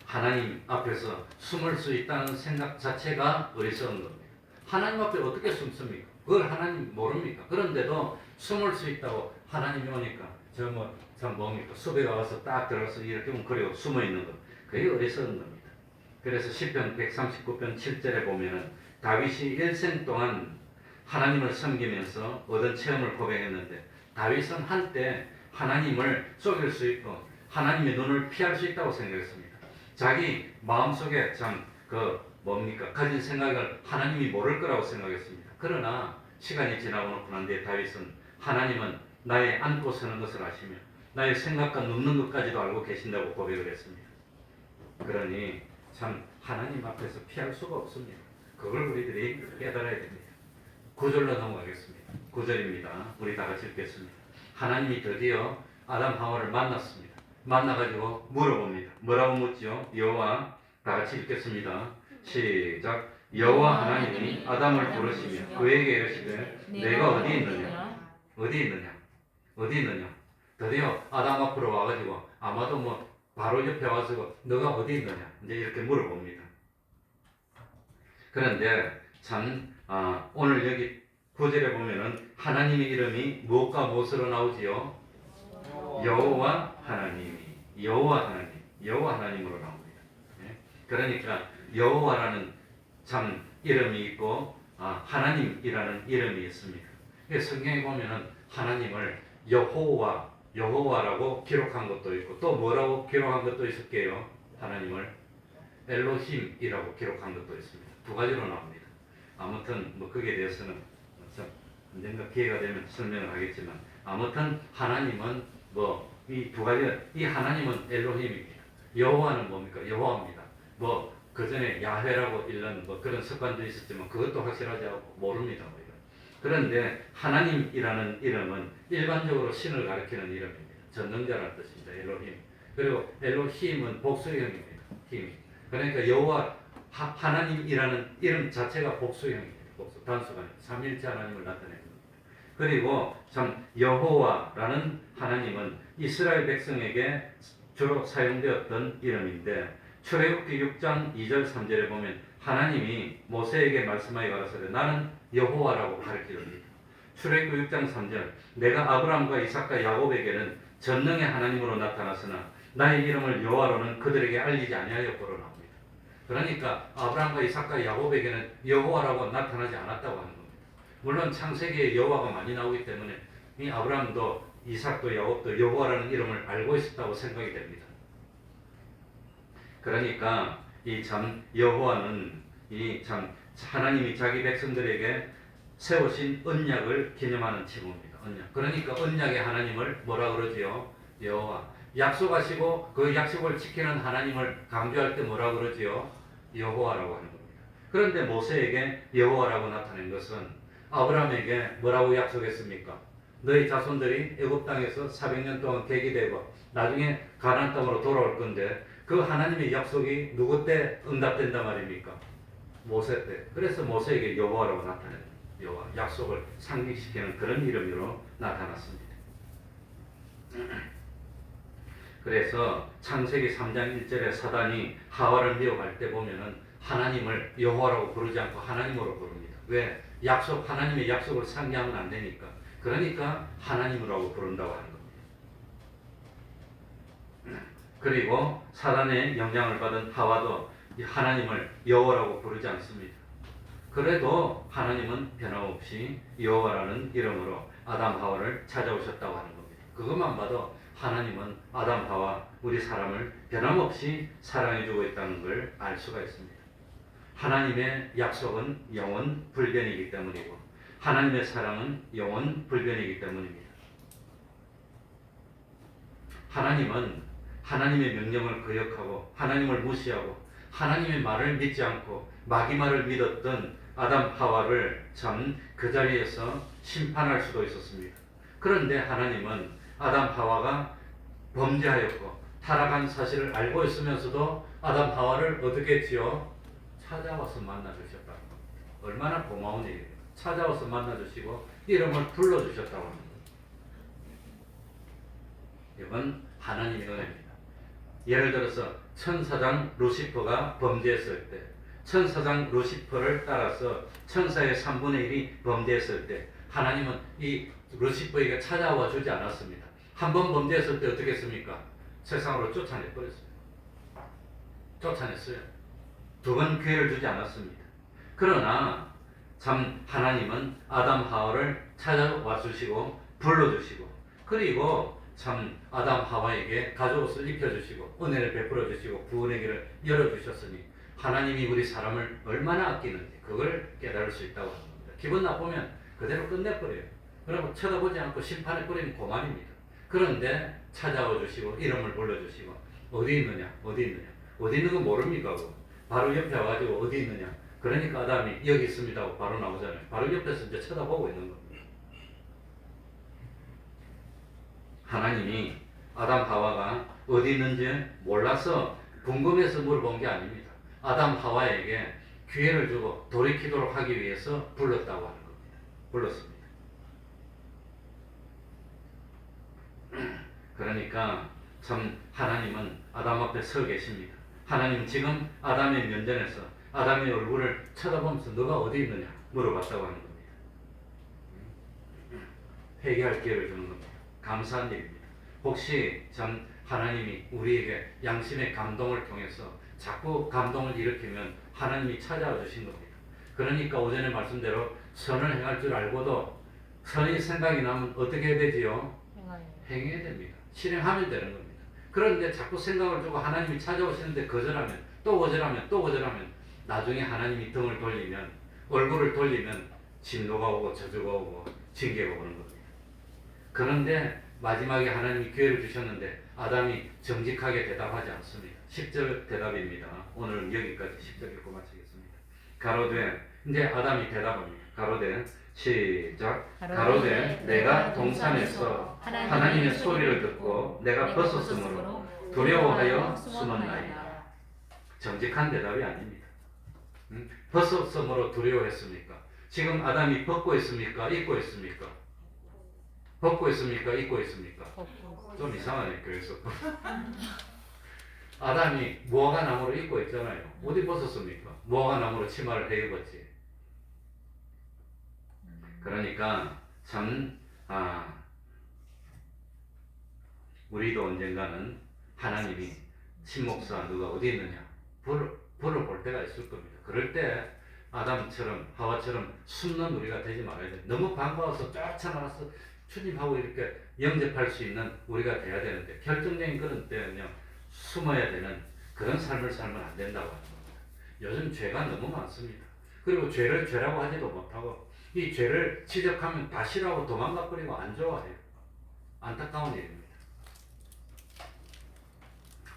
하나님 앞에서 숨을 수 있다는 생각 자체가 어리석은 겁니다. 하나님 앞에 어떻게 숨습니까? 그걸 하나님 모릅니까? 그런데도 숨을 수 있다고 하나님이 오니까 뭡니까? 숲에 가서 딱 들어가서 이렇게 웅크리고 숨어 있는 것. 그게 어리석은 겁니다. 그래서 시편 139편 7절에 보면은 다윗이 일생 동안 하나님을 섬기면서 얻은 체험을 고백했는데 다윗은 한때 하나님을 속일 수 있고 하나님의 눈을 피할 수 있다고 생각했습니다. 자기 마음속에 가진 생각을 하나님이 모를 거라고 생각했습니다. 그러나 시간이 지나고 놓고 난 뒤에 다윗은 하나님은 나의 앉고 서는 것을 아시며 나의 생각과 눕는 것까지도 알고 계신다고 고백을 했습니다. 그러니 참 하나님 앞에서 피할 수가 없습니다. 그걸 우리들이 깨달아야 됩니다. 9절로 넘어가겠습니다. 9절입니다. 우리 다 같이 읽겠습니다. 하나님이 드디어 아담 하와를 만났습니다. 만나가지고 물어봅니다. 뭐라고 묻죠? 여호와, 다 같이 읽겠습니다. 시작. 여호와 하나님이 아담을 부르시며 그에게 이르시되 내가 어디 있느냐? 어디 있느냐? 어디 있느냐? 드디어 아담 앞으로 와가지고 아마도 뭐 바로 옆에 와서 너가 어디 있느냐? 이제 이렇게 물어봅니다. 그런데 참 오늘 여기 9절에 보면은 하나님의 이름이 무엇과 무엇으로 나오지요? 여호와 하나님이, 여호와 하나님, 여호와 하나님으로 나옵니다. 그러니까 여호와라는 참 이름이 있고 하나님이라는 이름이 있습니다. 성경에 보면은 하나님을 여호와라고 기록한 것도 있고 또 뭐라고 기록한 것도 있을게요. 하나님을 엘로힘이라고 기록한 것도 있습니다. 두 가지로 나옵니다. 아무튼 뭐 거기에 대해서는 언젠가 기회가 되면 설명을 하겠지만 아무튼 하나님은 뭐 이 두 가지, 이 하나님은 엘로힘입니다. 여호와는 뭡니까? 여호와입니다. 뭐 그 전에 야훼라고 읽는 뭐 그런 습관도 있었지만 그것도 확실하지 않고 모릅니다. 그런데 하나님이라는 이름은 일반적으로 신을 가리키는 이름입니다. 전능자라는 뜻입니다. 엘로힘. 그리고 엘로힘은 복수형입니다. 힘. 그러니까 여호와 하나님이라는 이름 자체가 복수형입니다. 복수 단수가 아니고 삼일체 하나님을 나타내는 겁니다. 그리고 참 여호와라는 하나님은 이스라엘 백성에게 주로 사용되었던 이름인데 출애굽기 6장 2절 3절에 보면 하나님이 모세에게 말씀하여 가라사대 나는 여호와라고 가르치렵니다. 출애굽기 6장 3절 내가 아브라함과 이삭과 야곱에게는 전능의 하나님으로 나타났으나 나의 이름을 여호와로는 그들에게 알리지 아니하였고로 나옵니다. 그러니까 아브라함과 이삭과 야곱에게는 여호와라고 나타나지 않았다고 하는 겁니다. 물론 창세기에 여호와가 많이 나오기 때문에 이 아브라함도 이삭도 야곱도 여호와라는 이름을 알고 있었다고 생각이 됩니다. 그러니까 이 참 여호와는 이 참 하나님이 자기 백성들에게 세우신 언약을 기념하는 칭호입니다. 언약. 그러니까 언약의 하나님을 뭐라 그러지요? 여호와. 약속하시고 그 약속을 지키는 하나님을 강조할 때 뭐라 그러지요? 여호와라고 하는 겁니다. 그런데 모세에게 여호와라고 나타낸 것은 아브라함에게 뭐라고 약속했습니까? 너희 자손들이 애굽 땅에서 400년 동안 계기되고 나중에 가나안 땅으로 돌아올 건데 그 하나님의 약속이 누구 때 응답된단 말입니까? 모세 때. 그래서 모세에게 여호와라고 나타낸 여호와, 약속을 상징시키는 그런 이름으로 나타났습니다. 그래서 창세기 3장 1절에 사단이 하와를 미워할 때 보면은 하나님을 여호와라고 부르지 않고 하나님으로 부릅니다. 왜? 하나님의 약속을 상기하면 안 되니까. 그러니까 하나님이라고 부른다고 하는 겁니다. 그리고 사단의 영향을 받은 하와도 하나님을 여호와라고 부르지 않습니다. 그래도 하나님은 변함없이 여호와라는 이름으로 아담 하와를 찾아오셨다고 하는 겁니다. 그것만 봐도 하나님은 아담 하와 우리 사람을 변함없이 사랑해주고 있다는 걸 알 수가 있습니다. 하나님의 약속은 영원 불변이기 때문이고 하나님의 사랑은 영원 불변이기 때문입니다. 하나님은 하나님의 명령을 거역하고 하나님을 무시하고 하나님의 말을 믿지 않고 마귀 말을 믿었던 아담 하와를 참 그 자리에서 심판할 수도 있었습니다. 그런데 하나님은 아담 하와가 범죄하였고 타락한 사실을 알고 있으면서도 아담 하와를 어떻게 했지요? 찾아와서 만나주셨다는 겁니다. 얼마나 고마운 일이에요. 찾아와서 만나주시고 이름을 불러주셨다고 합니다. 이건 하나님의 은혜입니다. 예를 들어서 천사장 루시퍼가 범죄했을 때 천사장 루시퍼를 따라서 천사의 3분의 1이 범죄했을 때 하나님은 이 루시퍼에게 찾아와 주지 않았습니다. 한 번 범죄했을 때 어떻게 했습니까? 세상으로 쫓아내버렸어요. 쫓아냈어요. 두 번 기회를 주지 않았습니다. 그러나 참 하나님은 아담 하와를 찾아와 주시고 불러주시고 그리고 참 아담 하와에게 가죽옷을 입혀주시고 은혜를 베풀어 주시고 구원의 길을 열어주셨으니 하나님이 우리 사람을 얼마나 아끼는지 그걸 깨달을 수 있다고 하는 겁니다. 기분 나쁘면 그대로 끝내버려요. 그리고 쳐다보지 않고 심판에 뿌리면 그만입니다. 그런데 찾아와 주시고 이름을 불러주시고 어디 있느냐 어디 있느냐 어디 있는 거 모릅니까? 바로 옆에 와가지고 어디 있느냐 그러니까 아담이 여기 있습니다 하고 바로 나오잖아요. 바로 옆에서 이제 쳐다보고 있는 겁니다. 하나님이 아담 하와가 어디 있는지 몰라서 궁금해서 물어본 게 아닙니다. 아담 하와에게 기회를 주고 돌이키도록 하기 위해서 불렀다고 하는 겁니다. 불렀습니다. 그러니까 참 하나님은 아담 앞에 서 계십니다. 하나님 지금 아담의 면전에서 아담의 얼굴을 쳐다보면서 너가 어디 있느냐 물어봤다고 하는 겁니다. 회개할 기회를 주는 겁니다. 감사한 일입니다. 혹시 참 하나님이 우리에게 양심의 감동을 통해서 자꾸 감동을 일으키면 하나님이 찾아와 주신 겁니다. 그러니까 오전에 말씀대로 선을 행할 줄 알고도 선이 생각이 나면 어떻게 해야 되지요? 행해야 됩니다. 실행하면 되는 겁니다. 그런데 자꾸 생각을 주고 하나님이 찾아오시는데 거절하면 또 거절하면 또 거절하면 나중에 하나님이 등을 돌리면 얼굴을 돌리면 진노가 오고 저주가 오고 징계가 오는 겁니다. 그런데 마지막에 하나님이 기회를 주셨는데 아담이 정직하게 대답하지 않습니다. 10절 대답입니다. 오늘은 여기까지 10절 읽고 마치겠습니다. 가로되 이제 아담이 대답합니다. 가로되 시작. 가로되 내가 동산에서 하나님의 소리를 듣고 내가 벗었으므로 두려워하여 숨었나이다. 정직한 대답이 아닙니다. 벗었으므로 두려워했습니까? 지금 아담이 벗고 있습니까? 입고 있습니까? 벗고 있습니까? 입고 있습니까? 좀 이상하네 교회에서. 아담이 무화과 나무로 입고 있잖아요. 어디 벗었습니까? 무화과 나무로 치마를 해 입었지. 그러니까 참 우리도 언젠가는 하나님이 신목사 누가 어디 있느냐 불러볼 때가 있을 겁니다. 그럴 때 아담처럼 하와처럼 숨는 우리가 되지 말아야 돼. 너무 반가워서 쫓아나와서 추진하고 이렇게 영접할 수 있는 우리가 돼야 되는데 결정적인 그런 때는요 숨어야 되는 그런 삶을 살면 안 된다고 하는 겁니다. 요즘 죄가 너무 많습니다. 그리고 죄를 죄라고 하지도 못하고 이 죄를 지적하면 다 싫어하고 도망가 버리고 안 좋아해요. 안타까운 일입니다.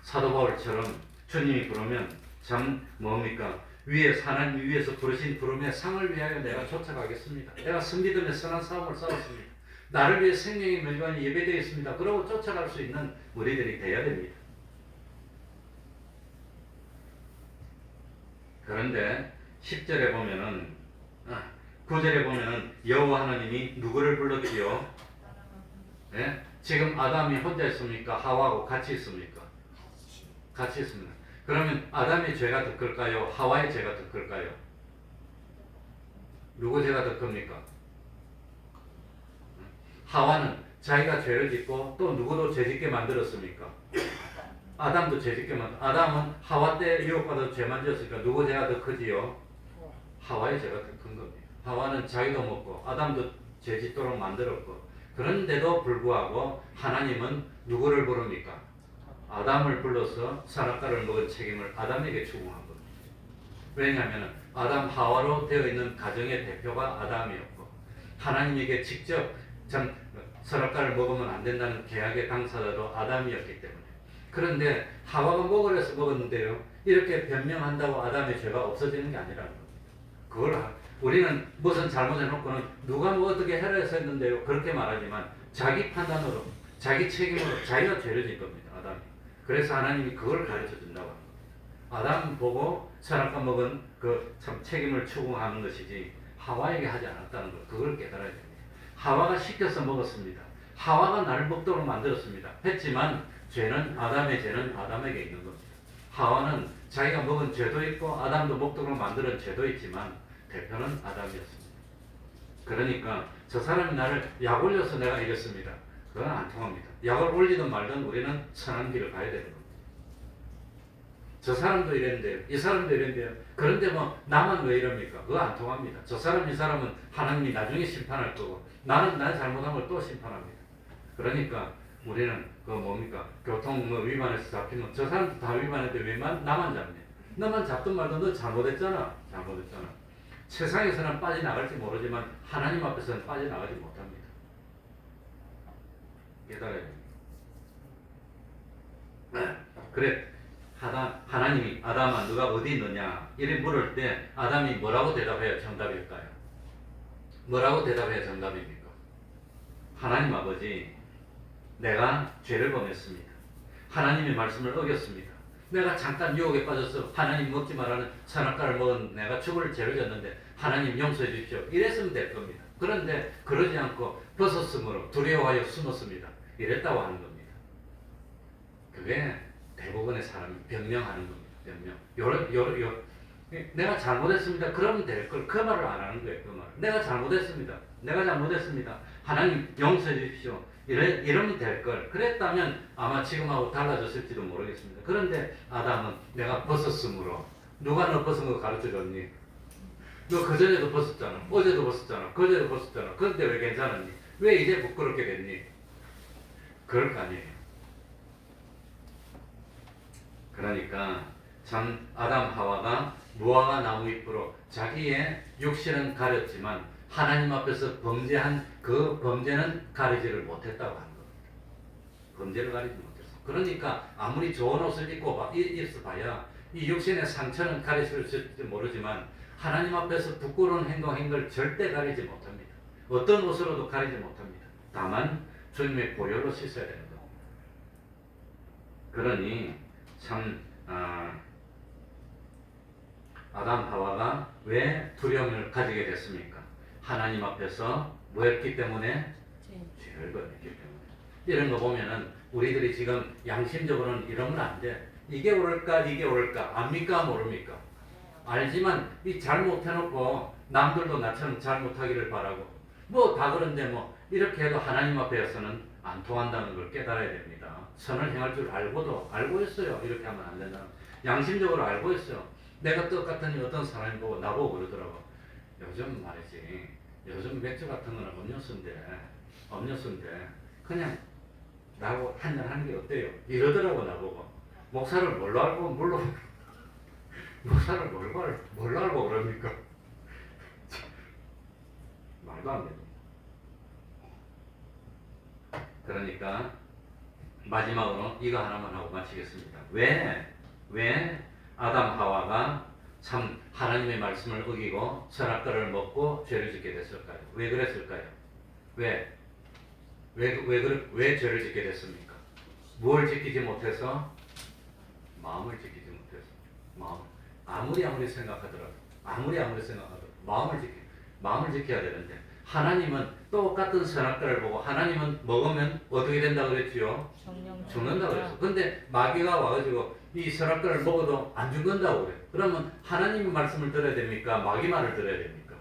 사도 바울처럼 주님이 부르면 참 뭡니까? 하나님 위에서 부르신 부름의 상을 위하여 내가 쫓아가겠습니다. 내가 승리되며 선한 싸움을 싸웠습니다. 나를 위해 생명의 멸관이 예배되어 있습니다. 그러고 쫓아갈 수 있는 우리들이 되어야 됩니다. 그런데 10절에 보면은 9절에 보면은 여호와 하나님이 누구를 불렀지요? 네? 지금 아담이 혼자 있습니까? 하와하고 같이 있습니까? 같이 있습니다. 그러면 아담의 죄가 더 클까요? 하와의 죄가 더 클까요? 누구 죄가 더 큽니까? 하와는 자기가 죄를 짓고 또 누구도 죄 짓게 만들었습니까? 아담도 죄 짓게 아담은 하와 때 유혹받아서 죄만 지었으니까 누구 죄가 더 크지요? 하와의 죄가 더 큰 겁니다. 하와는 자기도 먹고 아담도 죄 짓도록 만들었고 그런데도 불구하고 하나님은 누구를 부릅니까? 아담을 불러서 선악과를 먹은 책임을 아담에게 추궁한 겁니다. 왜냐하면 아담 하와로 되어 있는 가정의 대표가 아담이었고 하나님에게 직접 선악과를 먹으면 안 된다는 계약의 당사자도 아담이었기 때문에 그런데 하와가 먹으려서 먹었는데요 이렇게 변명한다고 아담의 죄가 없어지는 게 아니라는 겁니다. 그걸 우리는 무슨 잘못해놓고는 누가 뭐 어떻게 해서 했는데요 그렇게 말하지만 자기 판단으로 자기 책임으로 자기가 죄를 진 겁니다. 아담이. 그래서 하나님이 그걸 가르쳐 준다고 합니다. 아담 보고 선악과 먹은 그 참 책임을 추궁하는 것이지 하와에게 하지 않았다는 것 그걸 깨달아야 됩니다. 하와가 시켜서 먹었습니다. 하와가 나를 먹도록 만들었습니다. 했지만 죄는 아담의 죄는 아담에게 있는 겁니다. 하와는 자기가 먹은 죄도 있고 아담도 먹도록 만드는 죄도 있지만 대표는 아담이었습니다. 그러니까 저 사람이 나를 약 올려서 내가 이겼습니다. 그건 안 통합니다. 약을 올리든 말든 우리는 선한 길을 가야 되는 겁니다. 저 사람도 이랬는데요. 이 사람도 이랬는데요. 그런데 뭐 나만 왜 이럽니까? 그거 안 통합니다. 저 사람 이 사람은 하나님이 나중에 심판할 거고 나는 난 잘못한 걸 또 심판합니다. 그러니까 우리는 그 뭡니까? 교통 뭐 위반해서 잡히면 저 사람도 다 위반했는데 왜 나만 잡냐? 너만 잡든 말든 너 잘못했잖아. 잘못했잖아. 세상에서는 빠져나갈지 모르지만 하나님 앞에서는 빠져나가지 못합니다. 깨달아야 됩니다. 그래 하나님이 아담아 너가 어디 있느냐 이래 물을 때 아담이 뭐라고 대답해야 정답일까요? 뭐라고 대답해야 정답입니까? 하나님 아버지 내가 죄를 범했습니다. 하나님의 말씀을 어겼습니다. 내가 잠깐 유혹에 빠져서 하나님 먹지 말라는 선악과를 먹은 내가 죽을 죄를 졌는데 하나님 용서해 주십시오. 이랬으면 될 겁니다. 그런데 그러지 않고 벗었으므로 두려워하여 숨었습니다. 이랬다고 하는 겁니다. 그게 대부분의 사람이 변명하는 겁니다. 변명. 내가 잘못했습니다. 그러면 될 걸. 그 말을 안 하는 거예요. 그 말. 내가 잘못했습니다. 내가 잘못했습니다. 하나님 용서해 주십시오. 이러면 될 걸. 그랬다면 아마 지금하고 달라졌을지도 모르겠습니다. 그런데 아담은 내가 벗었으므로 누가 너 벗은 거 가르쳐 줬니? 너 그전에도 벗었잖아. 어제도 벗었잖아. 그제도 벗었잖아. 그런데 왜 괜찮았니? 왜 이제 부끄럽게 됐니? 그럴 거 아니에요. 그러니까 참 아담 하와가 무화과 나무 잎으로 자기의 육신은 가렸지만 하나님 앞에서 범죄한 그 범죄는 가리지를 못했다고 하는 겁니다. 범죄를 가리지 못했어. 그러니까 아무리 좋은 옷을 입고 입어봐야 이 육신의 상처는 가리질지 모르지만 하나님 앞에서 부끄러운 행동한 절대 가리지 못합니다. 어떤 옷으로도 가리지 못합니다. 다만 주님의 보혈로 씻어야 되는 겁니다. 그러니 참 아담 하와가 왜 두려움을 가지게 됐습니까? 하나님 앞에서 뭐였기 때문에? 죄를 범했기 때문에. 이런 거 보면은 우리들이 지금 양심적으로는 이러면 안 돼. 이게 옳을까 이게 옳을까 압니까 모릅니까? 알지만 이 잘못해놓고 남들도 나처럼 잘못하기를 바라고 뭐 다 그런데 뭐 이렇게 해도 하나님 앞에서는 안 통한다는 걸 깨달아야 됩니다. 선을 행할 줄 알고 있어요. 이렇게 하면 안 된다. 양심적으로 알고 있어요. 내가 똑같은 어떤 사람이 보고 나보고 그러더라고. 요즘 말이지. 요즘 맥주 같은 거는 음료수인데 그냥 나하고 한잔 하는 게 어때요? 이러더라고 나보고. 목사를 뭘로 알고 목사를 뭘로 알고 그럽니까? 말도 안 됩니다. 그러니까 마지막으로 이거 하나만 하고 마치겠습니다. 왜 아담 하와가 참 하나님의 말씀을 어기고 선악과를 먹고 죄를 짓게 됐을까요? 왜 그랬을까요? 왜 죄를 짓게 됐습니까? 뭘 지키지 못해서? 마음을 지키지 못해서. 아무리 생각하더라도 마음을 지켜야 되는데 하나님은 똑같은 선악과를 보고 하나님은 먹으면 어떻게 된다 그랬지요? 죽는다 그랬어. 근데 마귀가 와가지고 이 선악과를 먹어도 안 죽는다고 그래. 그러면 하나님 말씀을 들어야 됩니까? 마귀 말을 들어야 됩니까?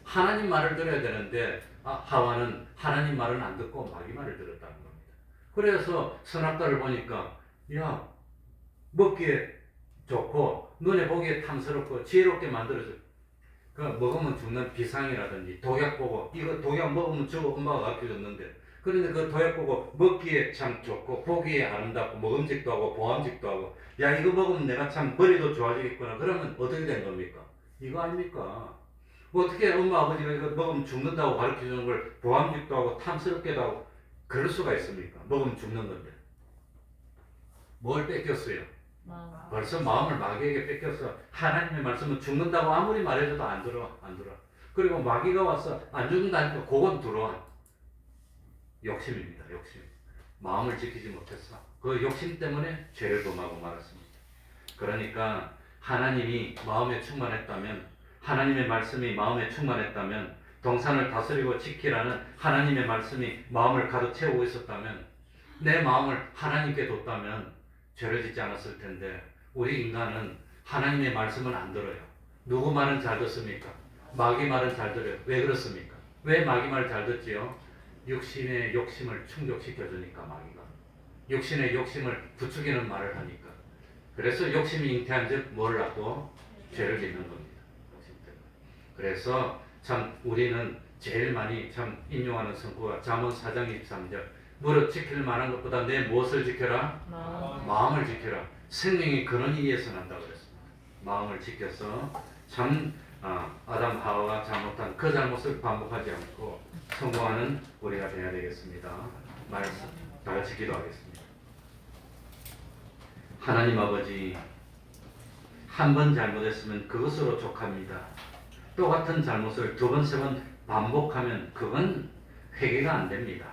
하나님 말을 들어야 되는데 하와는 하나님 말은 안 듣고 마귀 말을 들었다는 겁니다. 그래서 선악과를 보니까 야 먹기에 좋고 눈에 보기에 탐스럽고 지혜롭게 만들어져. 그 먹으면 죽는 비상이라든지 독약 보고 이거 독약 먹으면 죽어 엄마가 가르쳐줬는데 그런데 그 독약 보고 먹기에 참 좋고 보기에 아름답고 먹음직도 하고 보암직도 하고 야 이거 먹으면 내가 참 머리도 좋아지겠구나. 그러면 어떻게 된 겁니까? 이거 아닙니까? 어떻게 엄마 아버지가 이거 먹으면 죽는다고 가르쳐주는 걸 보암직도 하고 탐스럽게도 하고 그럴 수가 있습니까? 먹으면 죽는 건데 뭘 뺏겼어요? 벌써 마음을 마귀에게 뺏겨서 하나님의 말씀은 죽는다고 아무리 말해줘도 안 들어. 그리고 마귀가 와서 안 죽는다니까 그건 들어와. 욕심입니다. 욕심. 마음을 지키지 못했어. 그 욕심 때문에 죄를 범하고 말았습니다. 그러니까 하나님이 마음에 충만했다면 하나님의 말씀이 마음에 충만했다면 동산을 다스리고 지키라는 하나님의 말씀이 마음을 가득 채우고 있었다면 내 마음을 하나님께 뒀다면 죄를 짓지 않았을 텐데 우리 인간은 하나님의 말씀은 안 들어요. 누구 말은 잘 듣습니까? 마귀 말은 잘 들어요. 왜 그렇습니까? 왜 마귀 말을 잘 듣지요? 육신의 욕심을 충족시켜주니까 마귀가. 육신의 욕심을 부추기는 말을 하니까. 그래서 욕심이 잉태한즉 뭘 낳고 죄를 짓는 겁니다. 욕심 때문에. 그래서 참 우리는 제일 많이 참 인용하는 성구가 잠언 4장 23절 무릇 지킬 만한 것보다 내 무엇을 지켜라? 마음을 지켜라. 생명의 근원이 이에서 난다고 그랬습니다. 마음을 지켜서 참 아담 하와가 잘못한 그 잘못을 반복하지 않고 성공하는 우리가 되어야 되겠습니다. 말씀 다 같이 기도하겠습니다. 하나님 아버지, 한 번 잘못했으면 그것으로 족합니다. 똑같은 잘못을 두 번, 세 번 반복하면 그건 회개가 안 됩니다.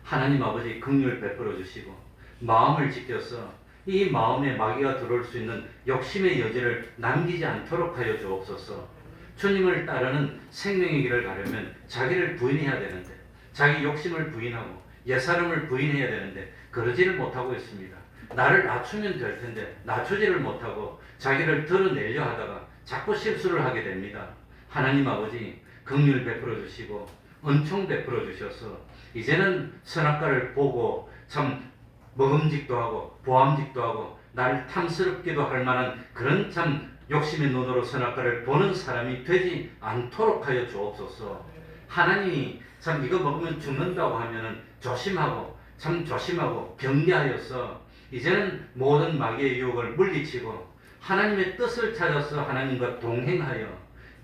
하나님 아버지 긍휼 베풀어 주시고 마음을 지켜서 이 마음에 마귀가 들어올 수 있는 욕심의 여지를 남기지 않도록 하여 주옵소서. 주님을 따르는 생명의 길을 가려면 자기를 부인해야 되는데, 자기 욕심을 부인하고 옛사람을 부인해야 되는데 그러지를 못하고 있습니다. 나를 낮추면 될 텐데 낮추지를 못하고 자기를 드러내려 하다가 자꾸 실수를 하게 됩니다. 하나님 아버지 긍휼 베풀어 주시고 은총 베풀어 주셔서 이제는 선악과를 보고 참 먹음직도 하고 보암직도 하고 나를 탐스럽기도 할 만한 그런 참 욕심의 눈으로 선악과를 보는 사람이 되지 않도록 하여 주옵소서. 하나님이 참 이거 먹으면 죽는다고 하면은 조심하고 참 조심하고 경계하여서 이제는 모든 마귀의 유혹을 물리치고 하나님의 뜻을 찾아서 하나님과 동행하여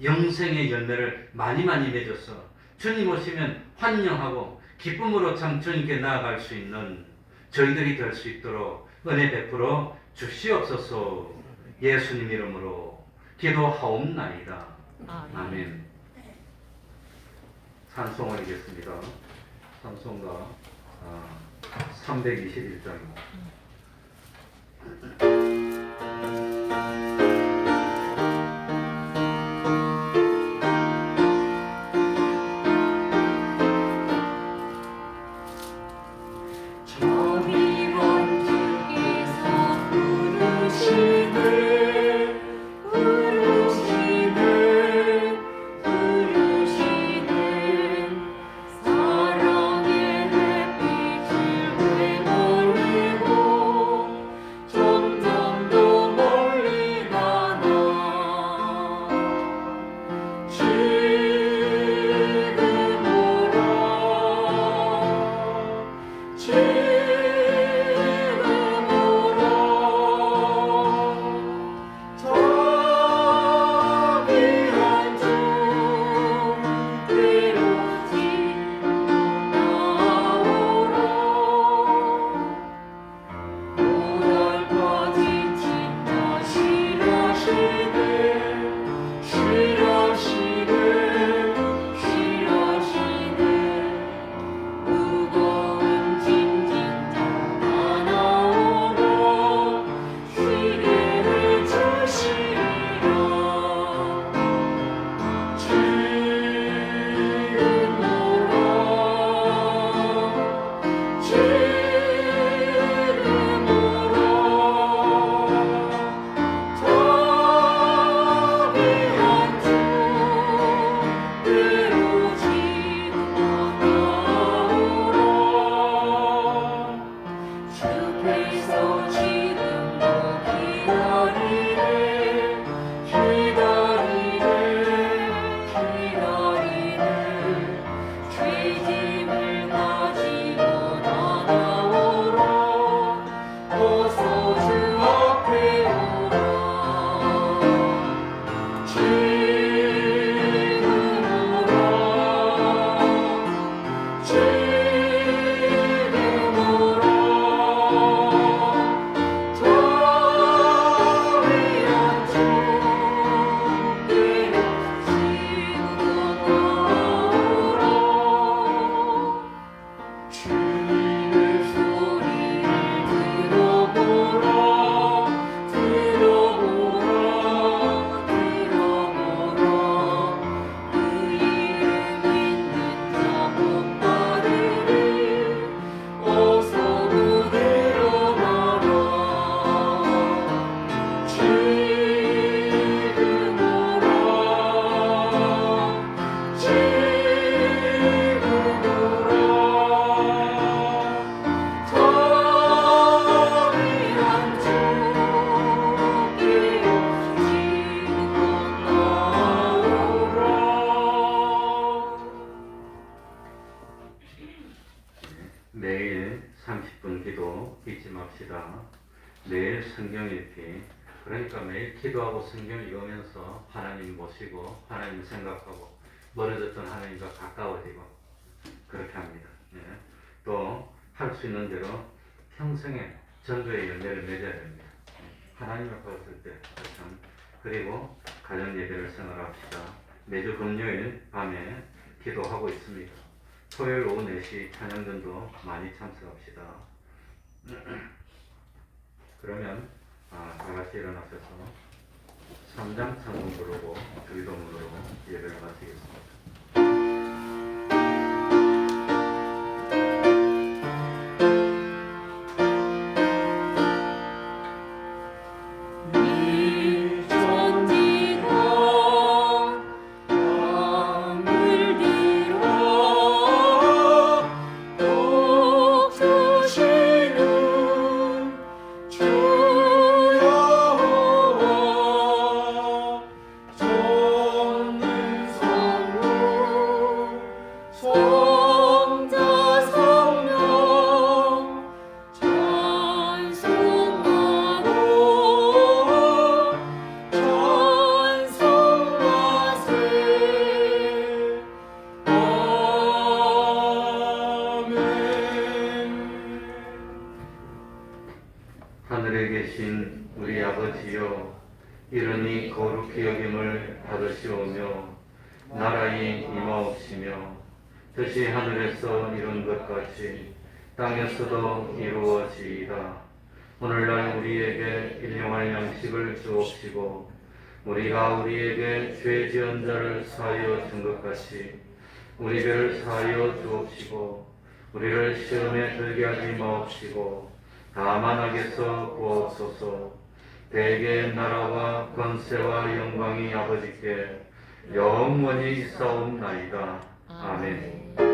영생의 열매를 많이 맺어서 주님 오시면 환영하고 기쁨으로 참 주님께 나아갈 수 있는 저희들이 될 수 있도록 은혜 베풀어 주시옵소서. 예수님 이름으로 기도하옵나이다. 아멘. 찬송 올리겠습니다. 찬송가 321장입니다. 사랑의 햇빛을 왜 멀리고 매일 30분 기도 잊지 맙시다. 매일 성경 읽기. 그러니까 매일 기도하고 성경 읽으면서 하나님 모시고 하나님 생각하고 멀어졌던 하나님과 가까워지고 그렇게 합니다. 예. 또 할 수 있는 대로 평생에 전도의 열매를 맺어야 됩니다. 하나님을 봤을 때 참. 그리고 가정 예배를 생활합시다. 매주 금요일 밤에 기도하고 있습니다. 토요일 오후 4시 찬양전도 많이 참석합시다. 그러면 다 같이 일어나셔서 3장 찬송 부르고 주기도문으로 예배를 마치겠습니다. 하늘에 계신 우리 아버지여, 이름이 거룩히 여김을 받으시오며 나라의 임하옵시며 뜻이 하늘에서 이룬 것 같이 땅에서도 이루어지이다. 오늘날 우리에게 일용할 양식을 주옵시고 우리가 우리에게 죄 지은 자를 사하여 준 것 같이 우리 죄를 사하여 주옵시고 우리를 시험에 들게 하지 마옵시고 다만 악에서 구하옵소서. 대개 나라와 권세와 영광이 아버지께 영원히 있사옵나이다. 아멘.